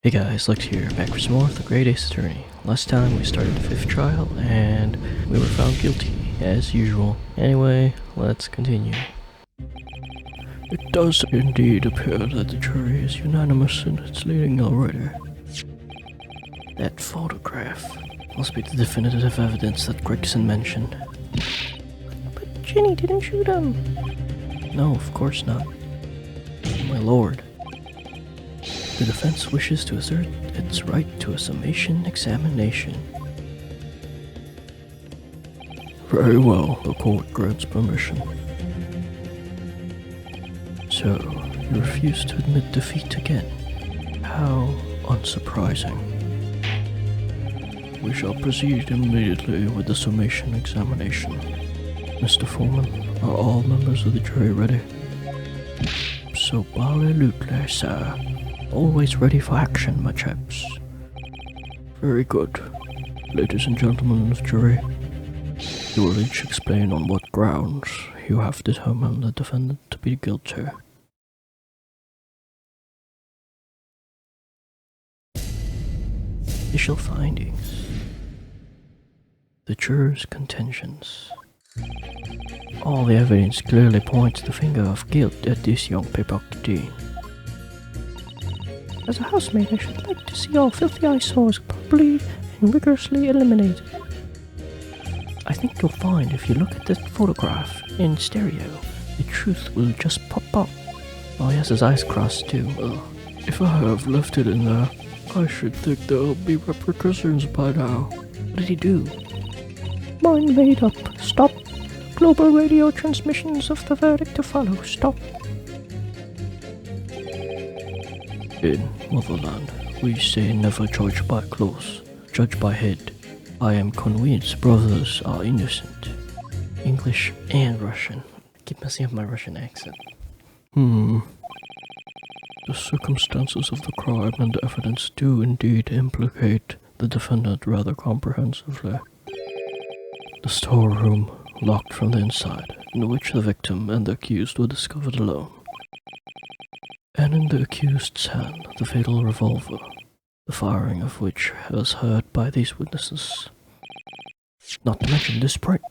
Hey guys, Lex here, back for some more of the Great Ace Attorney. Last time we started the 5th trial, and we were found guilty, as usual. Anyway, let's continue. It does indeed appear that the jury is unanimous in its leading already. That photograph must be the definitive evidence that Gregson mentioned. But Ginny didn't shoot him! No, of course not. My lord. The defense wishes to assert its right to a summation examination. Very well, the court grants permission. So, you refuse to admit defeat again. How unsurprising. We shall proceed immediately with the summation examination. Mr. Foreman, are all members of the jury ready? So, absolutely, sir. Always ready for action, my chaps. Very good. Ladies and gentlemen of the jury, you will each explain on what grounds you have determined the defendant to be guilty. Initial findings. The jurors' contentions. All the evidence clearly points the finger of guilt at this young pickpocket. As a housemaid, I should like to see all filthy eyesores properly and rigorously eliminated. I think you'll find if you look at this photograph in stereo, the truth will just pop up. Oh, he has his eyes crossed too. If I have left it in there, I should think there'll be repercussions by now. What did he do? Mind made up. Stop. Global radio transmissions of the verdict to follow. Stop. In motherland, we say never judge by clothes, judge by head. I am convinced brothers are innocent. English and Russian. I keep messing up my Russian accent. The circumstances of the crime and the evidence do indeed implicate the defendant rather comprehensively. The storeroom, locked from the inside, in which the victim and the accused were discovered alone. And in the accused's hand, the fatal revolver, the firing of which was heard by these witnesses. Not to mention this print.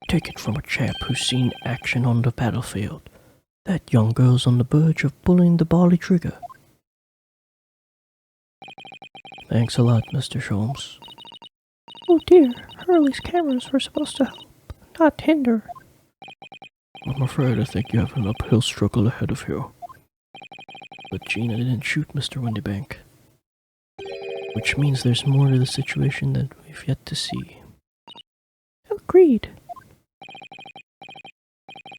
Take it from a chap who's seen action on the battlefield. That young girl's on the verge of pulling the bally trigger. Thanks a lot, Mr. Sholmes. Oh dear, Hurley's cameras were supposed to help, not hinder. I'm afraid I think you have an uphill struggle ahead of you. But Gina didn't shoot Mr. Windybank. Which means there's more to the situation that we've yet to see. Agreed.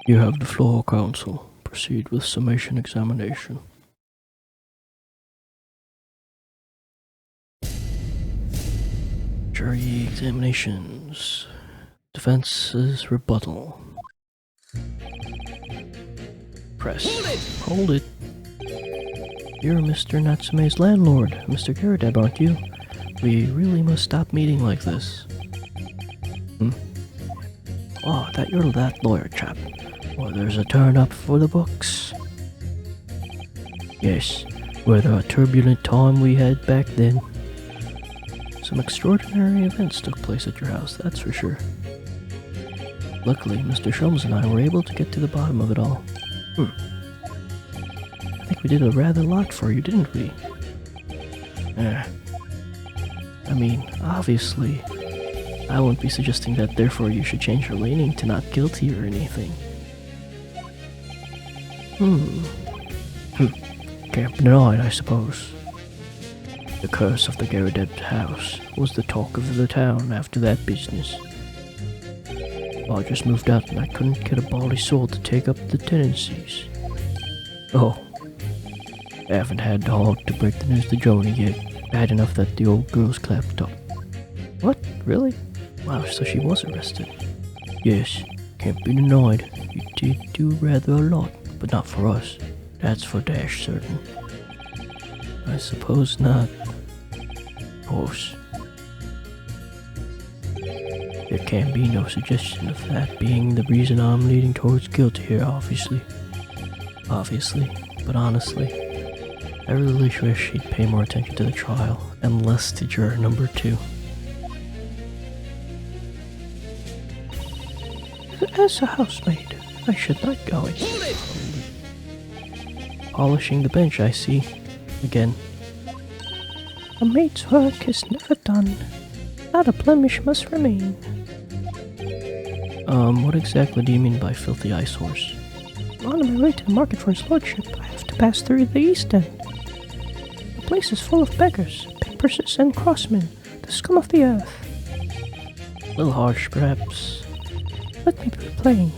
You have the floor, counsel. Proceed with summation examination. Jury examinations. Defense's rebuttal. Press. Hold it. You're Mr. Natsume's landlord, Mr. Garadeb, aren't you? We really must stop meeting like this. Oh, that you're that lawyer chap. Well, there's a turn up for the books. Yes, what a turbulent time we had back then. Some extraordinary events took place at your house, that's for sure. Luckily, Mr. Sholmes and I were able to get to the bottom of it all. I think we did a rather lot for you, didn't we? I mean, obviously, I won't be suggesting that therefore you should change your leaning to not guilty or anything. Can't be denied, I suppose. The curse of the Garadeb house was the talk of the town after that business. I just moved out and I couldn't get a bally soul to take up the tenancies. Oh, I haven't had the heart to break the news to Joni yet. Bad enough that the old girl's clapped up. What? Really? Wow, so she was arrested. Yes, can't be denied. You did do rather a lot, but not for us. That's for dash certain. I suppose not. Of course. There can be no suggestion of that being the reason I'm leaning towards guilty here, obviously. But honestly, I really wish he'd pay more attention to the trial and less to juror number 2. As a housemaid, I should not go in. Polishing the bench, I see. Again. A maid's work is never done. Not a blemish must remain. What exactly do you mean by filthy eyesores? On my way to the market for his lordship, I have to pass through the East End. The place is full of beggars, pickpurses, and crossmen, the scum of the earth. A little harsh, perhaps. Let me be plain.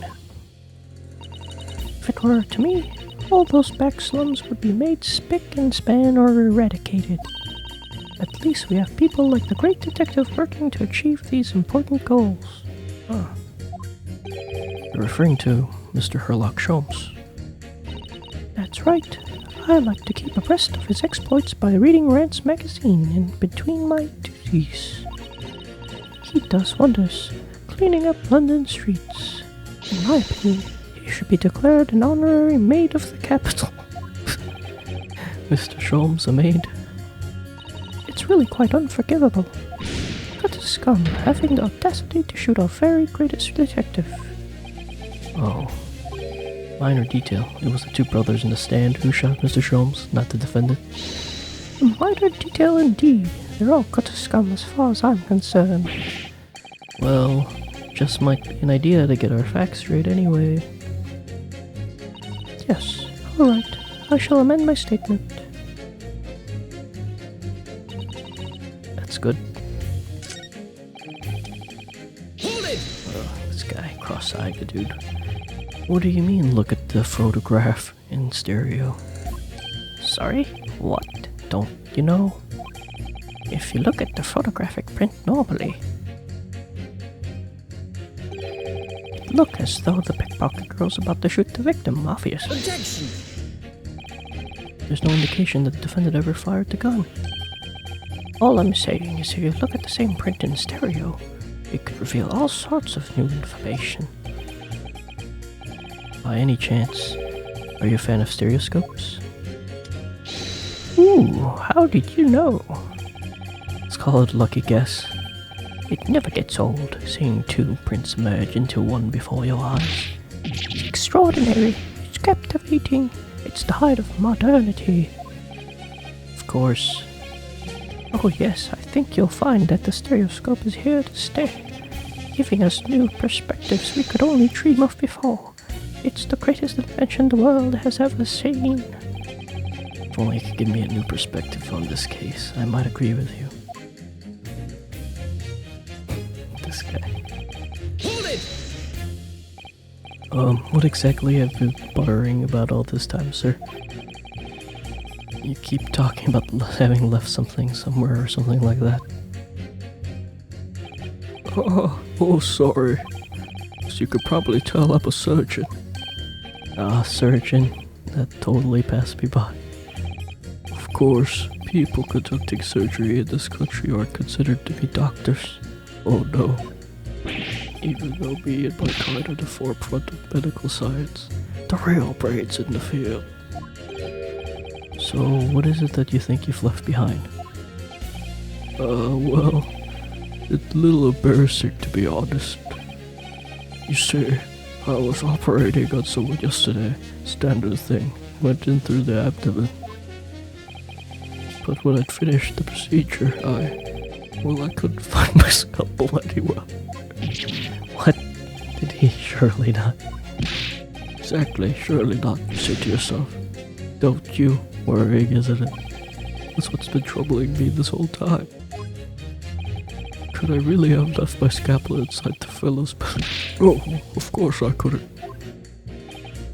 If it were to me, all those back slums would be made spick and span or eradicated. At least we have people like the great detective working to achieve these important goals. You're referring to Mr. Sherlock Sholmes. That's right. I like to keep abreast of his exploits by reading Rant's magazine in between my duties. He does wonders, cleaning up London streets. In my opinion, he should be declared an honorary maid of the capital. Mr. Sholmes, a maid? It's really quite unforgivable. What a scum, having the audacity to shoot our very greatest detective. Oh. Minor detail. It was the 2 brothers in the stand who shot Mr. Sholmes, not the defendant. A minor detail indeed. They're all gutter scum as far as I'm concerned. Well, just might be an idea to get our facts straight anyway. Yes, alright. I shall amend my statement. That's good. Hold it! This guy, cross-eyed dude. What do you mean, look at the photograph in stereo? Sorry? What? Don't you know? If you look at the photographic print normally, it look as though the pickpocket girl's about to shoot the victim, obviously. Objection! There's no indication that the defendant ever fired the gun. All I'm saying is if you look at the same print in stereo, it could reveal all sorts of new information. By any chance, are you a fan of stereoscopes? Ooh, how did you know? It's called lucky guess. It never gets old, seeing 2 prints merge into one before your eyes. It's extraordinary, it's captivating, it's the height of modernity. Of course. Oh yes, I think you'll find that the stereoscope is here to stay, giving us new perspectives we could only dream of before. It's the greatest invention the world has ever seen. If only you could give me a new perspective on this case, I might agree with you. This guy. Hold it! What exactly have you been buttering about all this time, sir? You keep talking about having left something somewhere or something like that. Oh, sorry. As you could probably tell, I'm a surgeon. Surgeon? That totally passed me by. Of course, people conducting surgery in this country are considered to be doctors. Oh no. Even though me and my kind are the forefront of medical science, the real brains in the field. So, what is it that you think you've left behind? Well, it's a little embarrassing to be honest. You see, I was operating on someone yesterday, standard thing, went in through the abdomen. But when I'd finished the procedure, I couldn't find my scalpel anywhere. What? Did he? Surely not. Exactly, surely not, you say to yourself. Don't you? Worrying, isn't it? That's what's been troubling me this whole time. Could I really have left my scalpel inside the fellow's bed? Oh, of course I couldn't.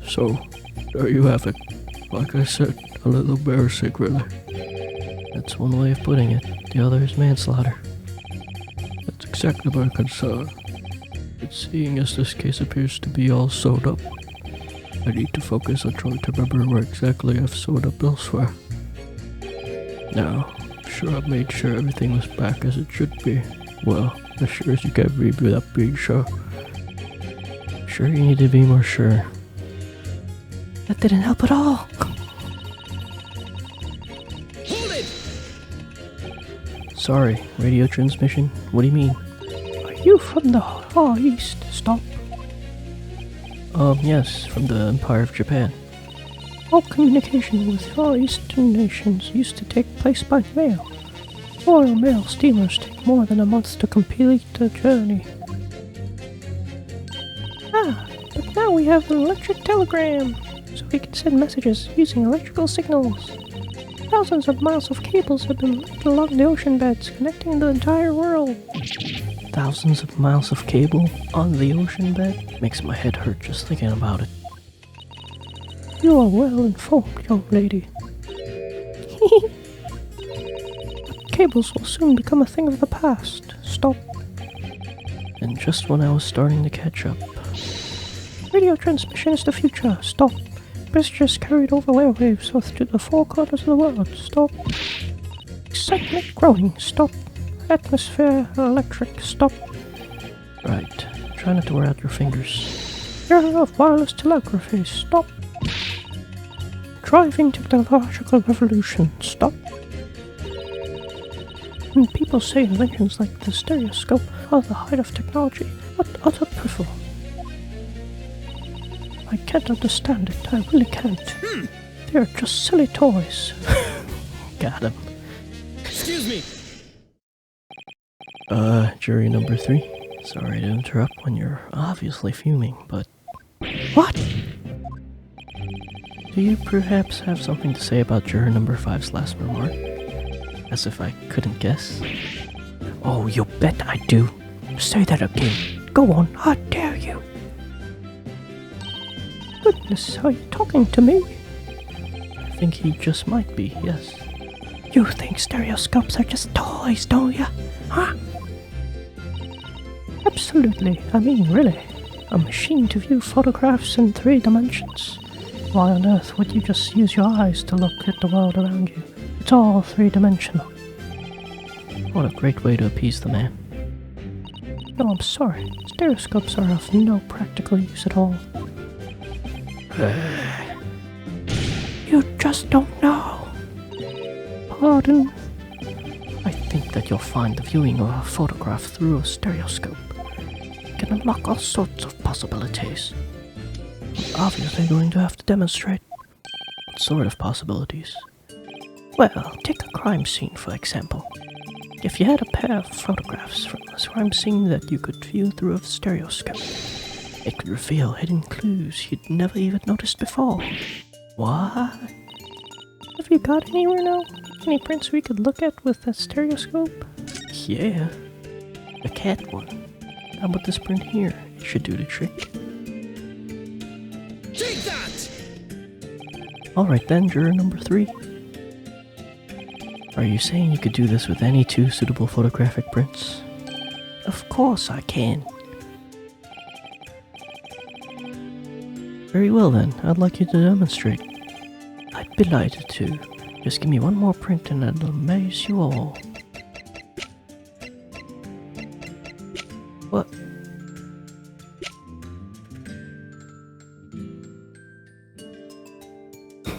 So, there you have it. Like I said, a little embarrassing, really. That's one way of putting it. The other is manslaughter. That's exactly my concern. But seeing as this case appears to be all sewed up, I need to focus on trying to remember where exactly I've sewed up elsewhere. Now, I'm sure I've made sure everything was back as it should be. Well, as sure as you can be without being sure. Sure you need to be more sure. That didn't help at all. Sorry, radio transmission? What do you mean? Are you from the Far East? Stop. Yes, from the Empire of Japan. All communication with Far Eastern nations used to take place by mail. Royal Mail steamers take more than a month to complete the journey. But now we have an electric telegram, so we can send messages using electrical signals. Thousands of miles of cables have been laid along the ocean beds, connecting the entire world. Thousands of miles of cable on the ocean bed? Makes my head hurt just thinking about it. You are well informed, young lady. Cables will soon become a thing of the past. Stop. And just when I was starting to catch up. Radio transmission is the future. Stop. Messages carried over airwaves to the four corners of the world. Stop. Excitement growing. Stop. Atmosphere electric. Stop. Right. Try not to wear out your fingers. Era of wireless telegraphy. Stop. Driving technological revolution. Stop. When people say inventions like the stereoscope are the height of technology, what utter piffle. I can't understand it, I really can't. They're just silly toys. Got him. Excuse me. Jury number 3. Sorry to interrupt when you're obviously fuming, but... What? Do you perhaps have something to say about juror number 5's last remark? As if I couldn't guess. Oh, you bet I do. Say that again. Go on, how dare you? Goodness, are you talking to me? I think he just might be, yes. You think stereoscopes are just toys, don't you? Huh? Absolutely. I mean, really. A machine to view photographs in 3 dimensions. Why on earth would you just use your eyes to look at the world around you? It's all 3-dimensional. What a great way to appease the man. No, I'm sorry. Stereoscopes are of no practical use at all. You just don't know. Pardon? I think that you'll find the viewing of a photograph through a stereoscope can unlock all sorts of possibilities. I'm obviously going to have to demonstrate. What sort of possibilities? Well, take a crime scene for example. If you had a pair of photographs from this crime scene that you could view through a stereoscope, it could reveal hidden clues you'd never even noticed before. What? Have you got anywhere now? Any prints we could look at with that stereoscope? Yeah. A cat one. How about this print here? It should do the trick. Take that! Alright then, juror number 3. Are you saying you could do this with any 2 suitable photographic prints? Of course I can. Very well then, I'd like you to demonstrate. I'd be delighted to. Just give me one more print and I'll amaze you all. What?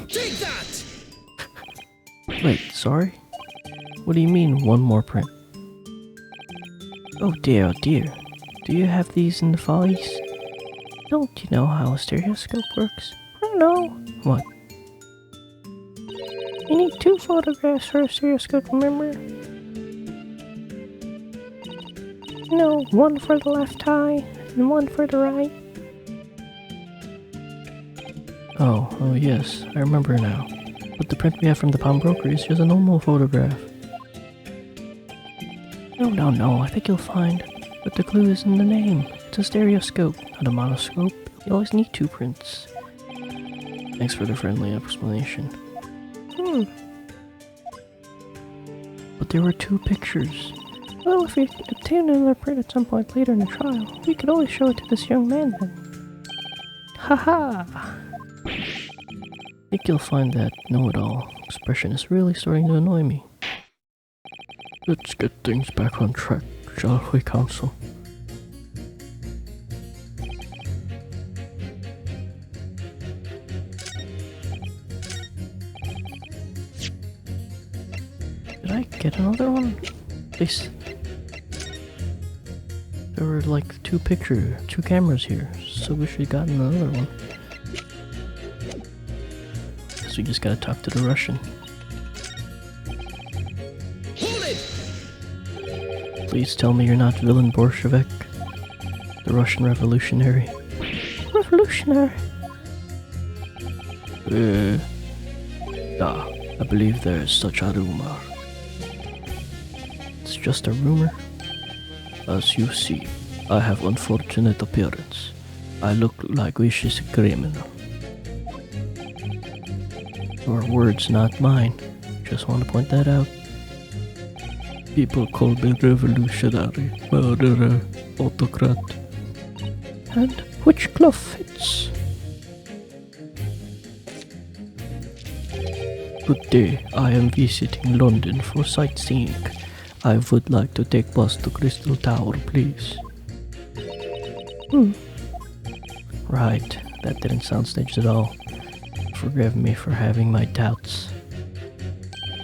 Take that! Wait, sorry? What do you mean, one more print? Oh dear, oh dear. Do you have these in the Far East? Don't you know how a stereoscope works? I don't know. What? You need 2 photographs for a stereoscope, remember? You know, one for the left eye and one for the right. Oh yes, I remember now. But the print we have from the pawnbroker is just a normal photograph. No, I think you'll find that the clue is in the name. It's a stereoscope, not a monoscope. You always need 2 prints. Thanks for the friendly explanation. But there were 2 pictures. Well, if we obtain another print at some point later in the trial, we could always show it to this young man then. Haha! I think you'll find that know-it-all expression is really starting to annoy me. Let's get things back on track, shall we, counsel? Did I get another one? Please. There were like two cameras here, so we should have gotten another one. So we just gotta talk to the Russian. Hold it! Please tell me you're not Villain Bolshevik, the Russian revolutionary. Revolutionary? I believe there is such a rumor. It's just a rumor? As you see, I have unfortunate appearance. I look like vicious criminal. Your words, not mine. Just want to point that out. People call me revolutionary, murderer, autocrat. And which glove fits? Good day, I am visiting London for sightseeing. I would like to take bus to Crystal Tower, please. Right, that didn't sound staged at all. Forgive me for having my doubts.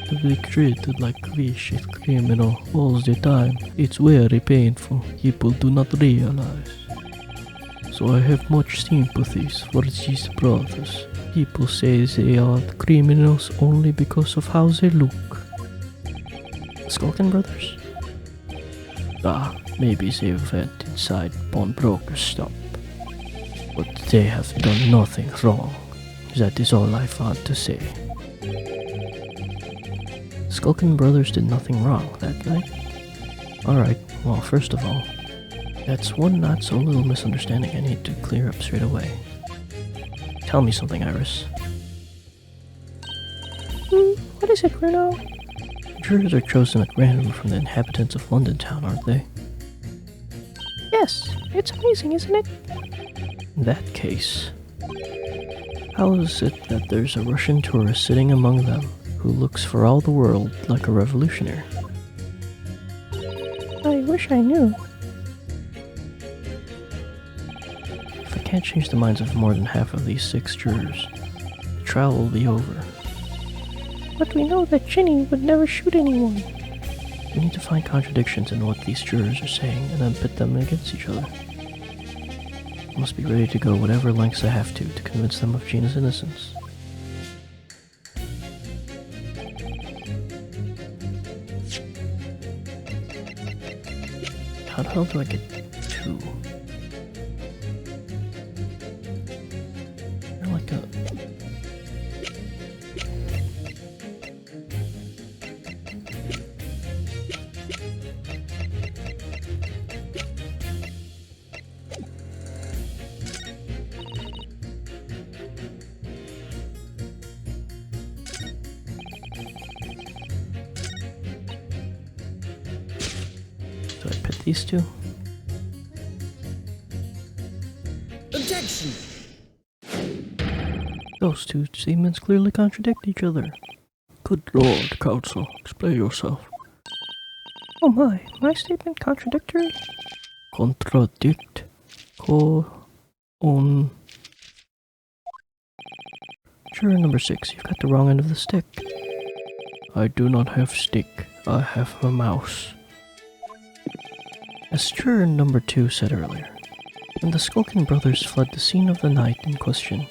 To be treated like a vicious criminal all the time, it's very painful. People do not realize. So I have much sympathies for these brothers. People say they are criminals only because of how they look. The Skulkin brothers? Maybe they went inside pawnbroker's shop. But they have done nothing wrong. That is all I want to say. Skulkin brothers did nothing wrong that night. Alright, well, first of all, that's one not so little misunderstanding I need to clear up straight away. Tell me something, Iris. What is it, Bruno? Jurors are chosen at random from the inhabitants of London town, aren't they? Yes, it's amazing, isn't it? In that case, how is it that there's a Russian tourist sitting among them who looks for all the world like a revolutionary? I wish I knew. If I can't change the minds of more than half of these 6 jurors, the trial will be over. But we know that Ginny would never shoot anyone. We need to find contradictions in what these jurors are saying and then pit them against each other. I must be ready to go whatever lengths I have to convince them of Gina's innocence. How the hell do I get 2? They're like a... Do I pit these 2? Objection! Those 2 statements clearly contradict each other. Good lord, counsel, explain yourself. Oh my statement contradictory? Contradict. Juror number 6, you've got the wrong end of the stick. I do not have stick, I have a mouse. As juror number 2 said earlier, when the Skulkin brothers fled the scene of the night in question,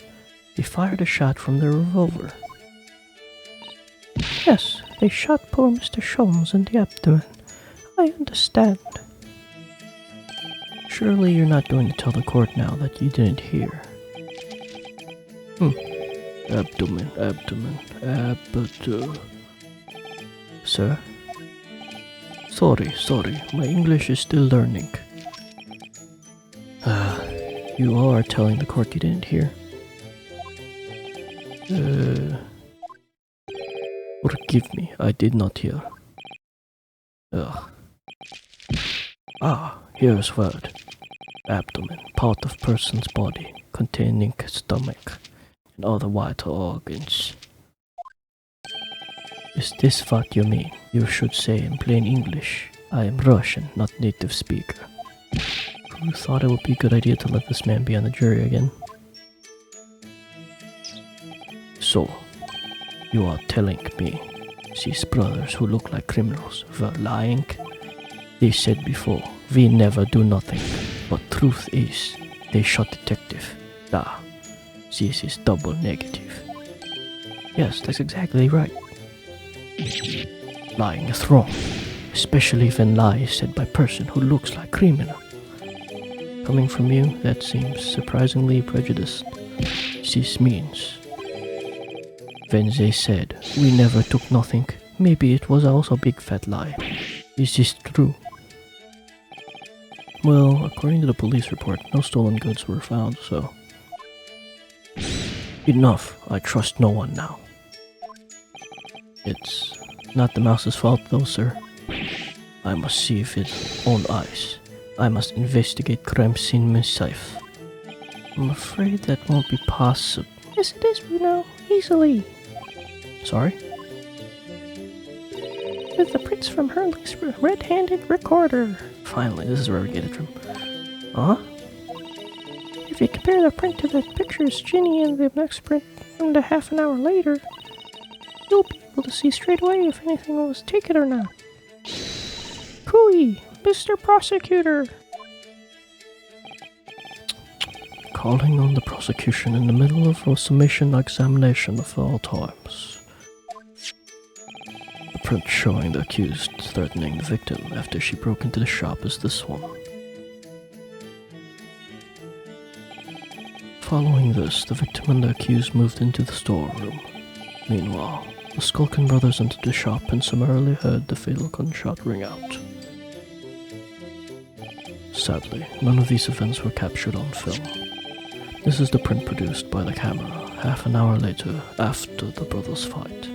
they fired a shot from their revolver. Yes, they shot poor Mr. Sholmes in the abdomen. I understand. Surely you're not going to tell the court now that you didn't hear. Abdomen. Sir? Sorry, my English is still learning. You are telling the court you didn't hear? Forgive me, I did not hear. Here's word. Abdomen, part of person's body, containing stomach and other vital organs. Is this what you mean? You should say in plain English. I am Russian, not native speaker. Who thought it would be a good idea to let this man be on the jury again? So, you are telling me These brothers who look like criminals were lying. They said before, we never do nothing. But truth is, they shot detective. This is double negative. Yes, that's exactly right. Lying is wrong, especially when lie is said by person who looks like criminal. Coming from you, that seems surprisingly prejudiced. This means, when they said, we never took nothing, maybe it was also a big fat lie. Is this true? Well, according to the police report, no stolen goods were found, so... Enough, I trust no one now. It's not the mouse's fault though, sir. I must see with its own eyes. I must investigate crime scene myself. I'm afraid that won't be possible. Yes, it is, Bruno. Easily. Sorry? With the prints from Hurley's red-handed recorder. Finally, this is where we get it from. Huh? If you compare the print to the pictures Ginny and the next print and a half an hour later, you'll be able to see straight away if anything was taken or not. Cooey, Mr. Prosecutor! Calling on the prosecution in the middle of a summation examination of all times. The print showing the accused threatening the victim after she broke into the shop is this one. Following this, the victim and the accused moved into the storeroom. Meanwhile, the Skulkin brothers entered the shop and summarily heard the fatal gunshot ring out. Sadly, none of these events were captured on film. This is the print produced by the camera half an hour later after the brothers' fight.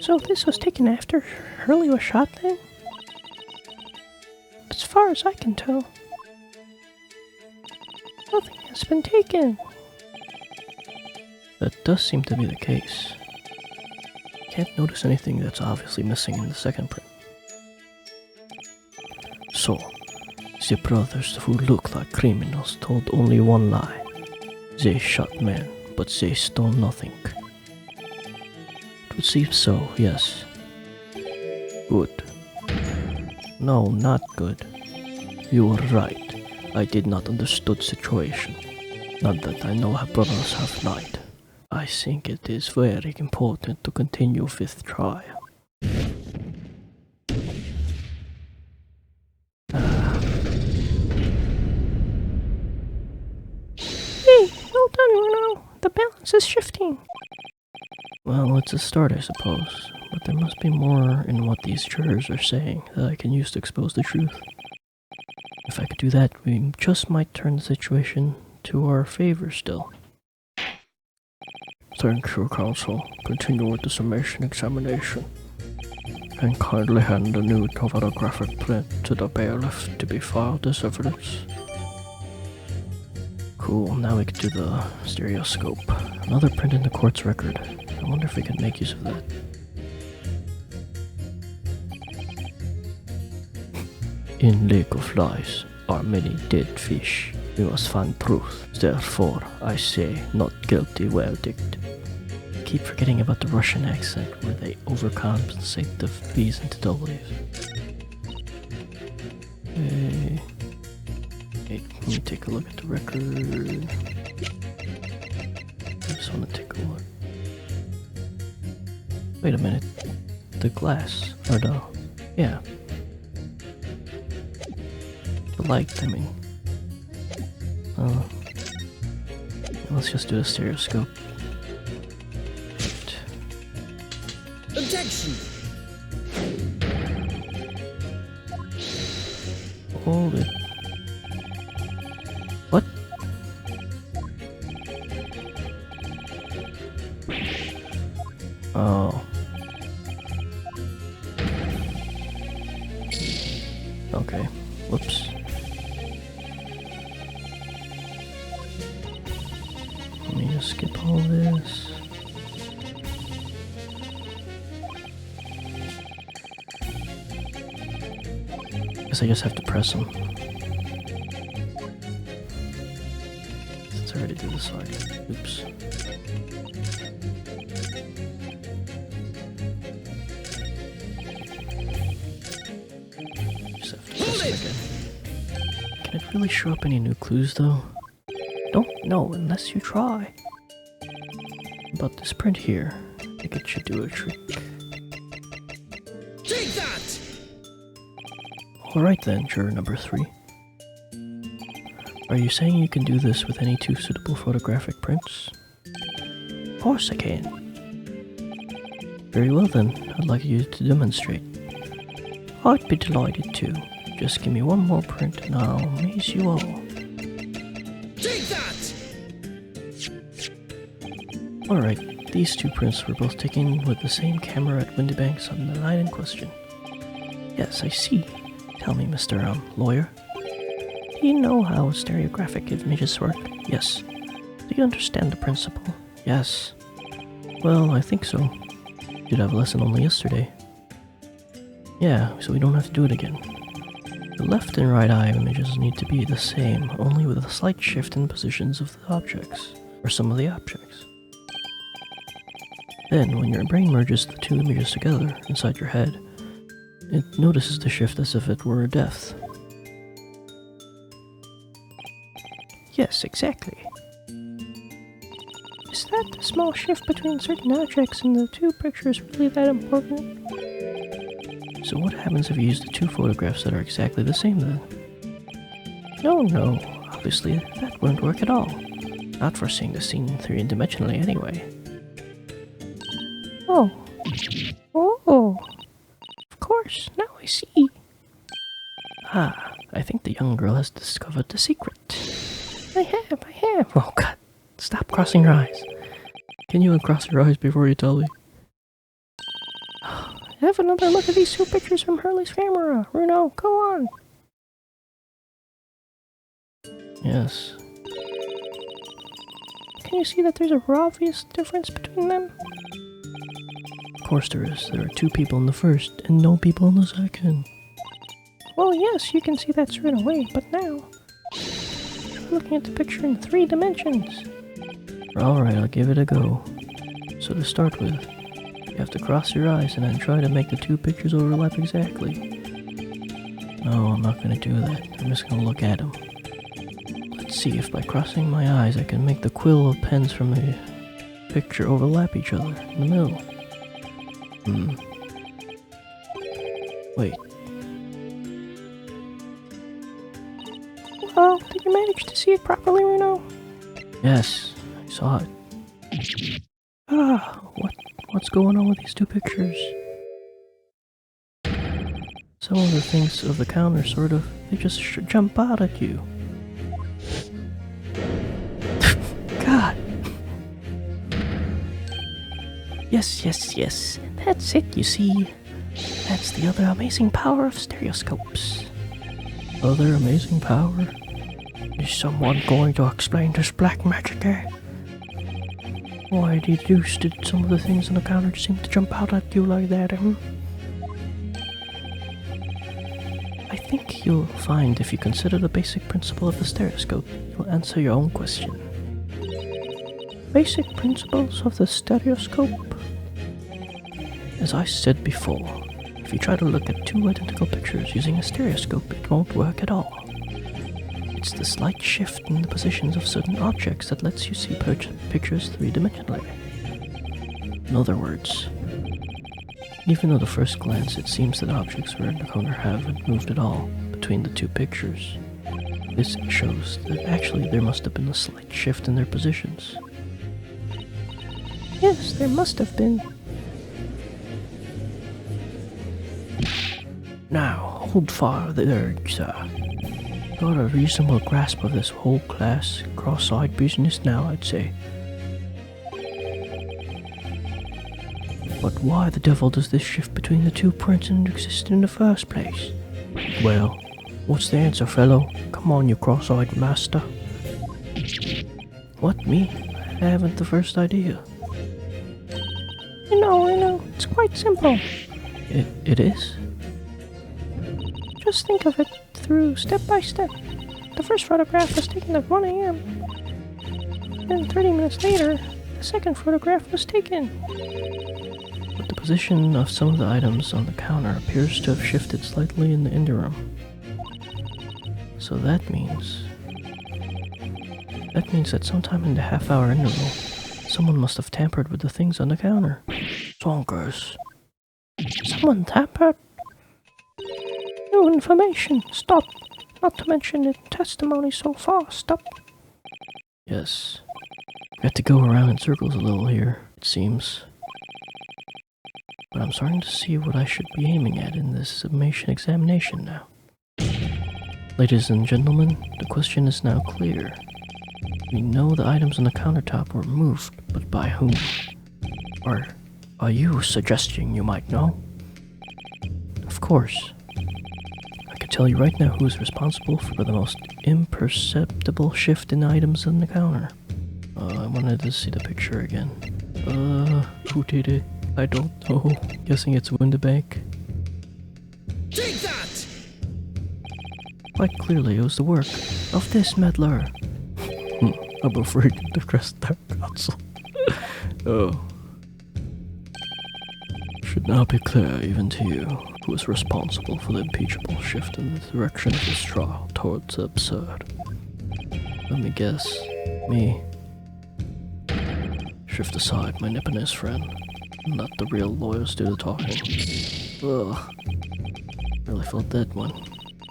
So this was taken after Hurley was shot then? As far as I can tell, nothing has been taken. That does seem to be the case. Can't notice anything that's obviously missing in the second print. So, the brothers who look like criminals told only one lie. They shot men, but they stole nothing. It would seem so, yes. Good. No, not good. You were right. I did not understood situation. Not that I know how brothers have lied. I think it is very important to continue with trial. Hey, well done, Bruno. The balance is shifting. Well, it's a start, I suppose. But there must be more in what these jurors are saying that I can use to expose the truth. If I could do that, we just might turn the situation to our favor still. Thank you, counsel. Continue with the summation examination. And kindly hand the new photographic print to the bailiff to be filed as evidence. Cool, now we can do the stereoscope. Another print in the court's record. I wonder if we can make use of that. In Lake of Lies are many dead fish. We must find truth. Therefore, I say not guilty verdict. I keep forgetting about the Russian accent where they overcompensate the B's into W's. Hey, let me take a look at the record. I just want to take a look. Wait a minute. The glass. Or the... yeah. The light, I mean. Let's just do a stereoscope. Right. Objection! Hold it. What? Oh. Okay. Whoops. Let me just skip all this. Guess I just have to press them. Since I already did the the side. Oops. Just have to press it again. Can it really show up any new clues though? Don't know unless you try. But this print here, I think it should do a trick. Take that! Alright then, juror number 3. Are you saying you can do this with any 2 suitable photographic prints? Of course I can. Very well then, I'd like you to demonstrate. I'd be delighted to. Just give me one more print and I'll amaze you all. Take that! Alright, these 2 prints were both taken with the same camera at Windybanks on the night in question. Yes, I see. Tell me, Mr. Lawyer. Do you know how stereographic images work? Yes. Do you understand the principle? Yes. Well, I think so. Did have a lesson only yesterday. Yeah, so we don't have to do it again. The left and right eye images need to be the same, only with a slight shift in positions of the objects, or some of the objects. Then, when your brain merges the 2 images together inside your head, it notices the shift as if it were a depth. Yes, exactly. Is that the small shift between certain objects in the 2 pictures really that important? So what happens if you use the 2 photographs that are exactly the same then? No, obviously that wouldn't work at all. Not for seeing the scene 3-dimensionally anyway. Oh, of course, now I see. Ah, I think the young girl has discovered the secret. I have. Oh god, stop crossing your eyes. Can you uncross your eyes before you tell me? Have another look at these 2 pictures from Hurley's camera. Bruno, go on. Yes. Can you see that there's a obvious difference between them? Of course there is. There are 2 people in the first and no people in the second. Well, yes, you can see that straight away, but now I'm looking at the picture in 3 dimensions. Alright, I'll give it a go. So to start with, you have to cross your eyes and then try to make the 2 pictures overlap exactly. No, I'm not going to do that. I'm just going to look at them. Let's see if by crossing my eyes I can make the quill of pens from the picture overlap each other in the middle. Wait. Well, did you manage to see it properly, Bruno? Yes, I saw it. What's going on with these 2 pictures? Some of the things of the counter sort of, they just jump out at you. God. Yes. That's it, you see. That's the other amazing power of stereoscopes. Other amazing power? Is someone going to explain this black magic, eh? Why did some of the things on the counter seem to jump out at you like that, I think you'll find if you consider the basic principle of the stereoscope, you'll answer your own question. Basic principles of the stereoscope? As I said before, if you try to look at 2 identical pictures using a stereoscope, it won't work at all. It's the slight shift in the positions of certain objects that lets you see pictures 3-dimensionally. In other words, even though at the first glance it seems that objects we're in the corner haven't moved at all between the 2 pictures, this shows that actually there must have been a slight shift in their positions. Yes, there must have been. Now, hold fire there, sir. Got a reasonable grasp of this whole class cross-eyed business now, I'd say. But why the devil does this shift between the 2 prints exist in the first place? Well, what's the answer, fellow? Come on, you cross-eyed master. What, me? I haven't the first idea. I know, it's quite simple. It is? Just think of it through step by step. The first photograph was taken at 1 a.m. Then 30 minutes later, the second photograph was taken. But the position of some of the items on the counter appears to have shifted slightly in the interim. So that means that sometime in the half-hour interval, someone must have tampered with the things on the counter. Zonkers. Someone tampered? New information. Stop. Not to mention the testimony so far. Stop. Yes. We have to go around in circles a little here, it seems. But I'm starting to see what I should be aiming at in this summation examination now. Ladies and gentlemen, the question is now clear. We know the items on the countertop were moved, but by whom? Or are you suggesting you might know? Of course. I can tell you right now who is responsible for the most imperceptible shift in items on the counter. I wanted to see the picture again. Who did it? I don't know. Guessing it's Windibank. Take that! Quite clearly it was the work of this meddler. I'm afraid to press that console. Oh. Should now be clear even to you who is responsible for the impeachable shift in the direction of this trial towards the absurd. Let me guess. Me. Shift aside, my nippiness friend. Not the real lawyers do the talking. Ugh. Really felt that one.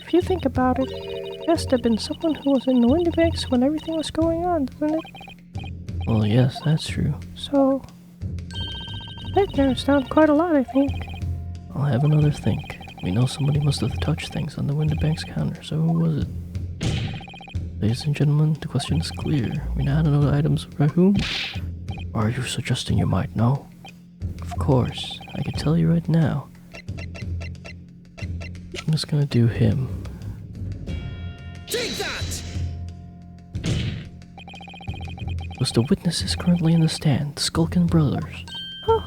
If you think about it, there must have been someone who was in the Windibanks when everything was going on, doesn't it? Well, yes, that's true. So, that narrows down quite a lot, I think. I'll have another think. We know somebody must have touched things on the Windibank's counter, so who was it? Ladies and gentlemen, the question is clear. We now know the items by whom? Or are you suggesting you might know? Of course, I can tell you right now. I'm just gonna do him. Take that! Was the witnesses currently in the stand, the Skulkin brothers? Huh?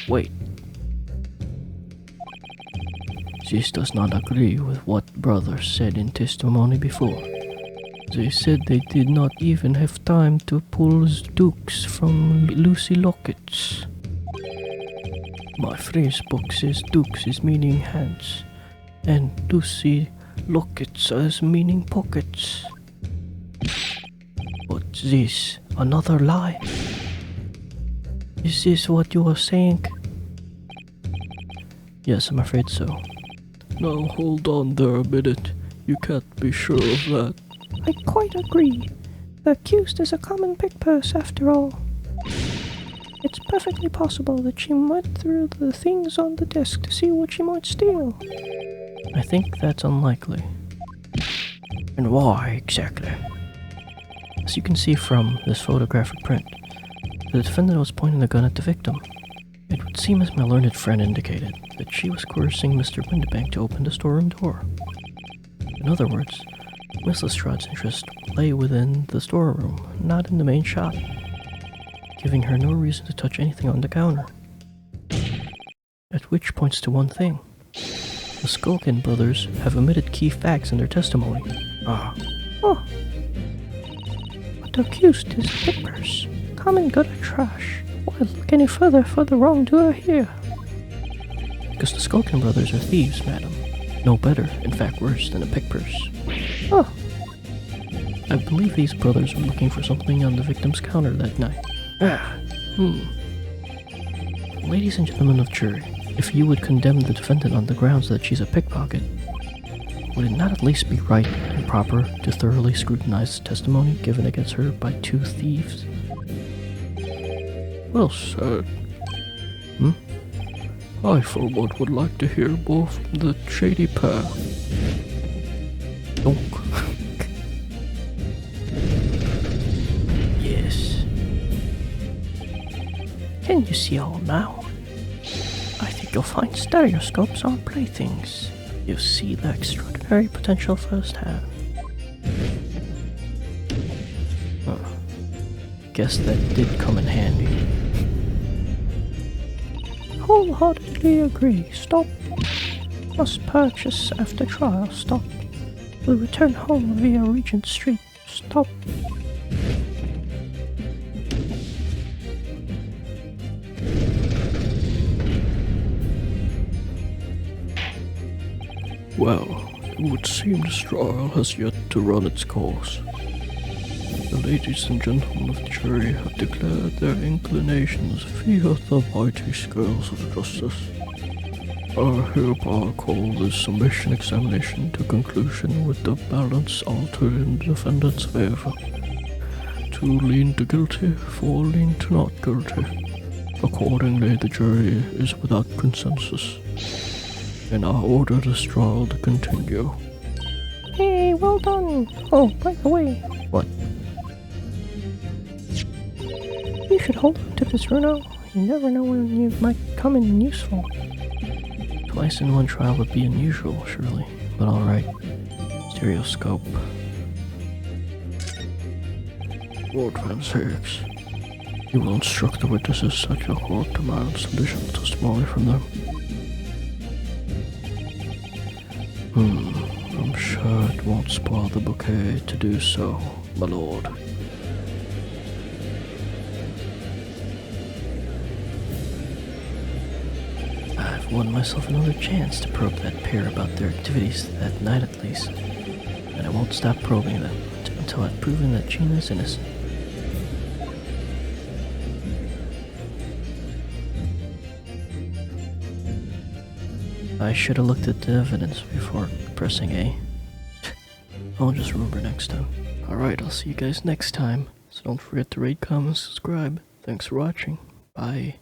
Wait. This does not agree with what brothers said in testimony before. They said they did not even have time to pull dukes from Lucy Lockets. My phrase book says dukes is meaning hands, and Lucy Lockets as meaning pockets. But this, another lie? Is this what you are saying? Yes, I'm afraid so. Now hold on there a minute. You can't be sure of that. I quite agree. The accused is a common pick purse after all. It's perfectly possible that she went through the things on the desk to see what she might steal. I think that's unlikely. And why exactly? As you can see from this photographic print, the defendant was pointing the gun at the victim. It would seem, as my learned friend indicated, that she was coercing Mr. Windibank to open the storeroom door. In other words, Miss Lestrade's interest lay within the storeroom, not in the main shop, giving her no reason to touch anything on the counter. At which points to one thing. The Skulkin brothers have omitted key facts in their testimony. Oh. But the accused is a pick purse. Common gutter trash. Why look any further for the wrongdoer here? Because the Skulkin brothers are thieves, madam. No better, in fact worse, than a pick purse. Oh. I believe these brothers were looking for something on the victim's counter that night. Ladies and gentlemen of jury, if you would condemn the defendant on the grounds that she's a pickpocket, would it not at least be right and proper to thoroughly scrutinize the testimony given against her by two thieves? Well said. I, for one, would like to hear more from the shady pair. Donk. Yes. Can you see all now? I think you'll find stereoscopes aren't playthings. You see the extraordinary potential firsthand. Guess that did come in handy. Wholeheartedly agree. Stop. Must purchase after trial. Stop. Will return home via Regent Street. Stop. Well, it would seem this trial has yet to run its course. The ladies and gentlemen of the jury have declared their inclinations via the mighty scales of justice. I hereby call this submission examination to conclusion with the balance altered in the defendant's favor. 2 lean to guilty, 4 lean to not guilty. Accordingly, the jury is without consensus, and I order this trial to continue. Hey, well done. Oh, by the way. What? You should hold on to this, Bruno. You never know when you might come in useful. Twice in one trial would be unusual, surely. But alright. Stereoscope. Lord Van Six, you will instruct the witnesses that your court demands additional testimony from them. I'm sure it won't spoil the bouquet to do so, my lord. I've won myself another chance to probe that pair about their activities that night at least, and I won't stop probing them until I've proven that Gina's innocent. I should have looked at the evidence before pressing A. I'll just remember next time. Alright, I'll see you guys next time. So don't forget to rate, comment, subscribe. Thanks for watching. Bye.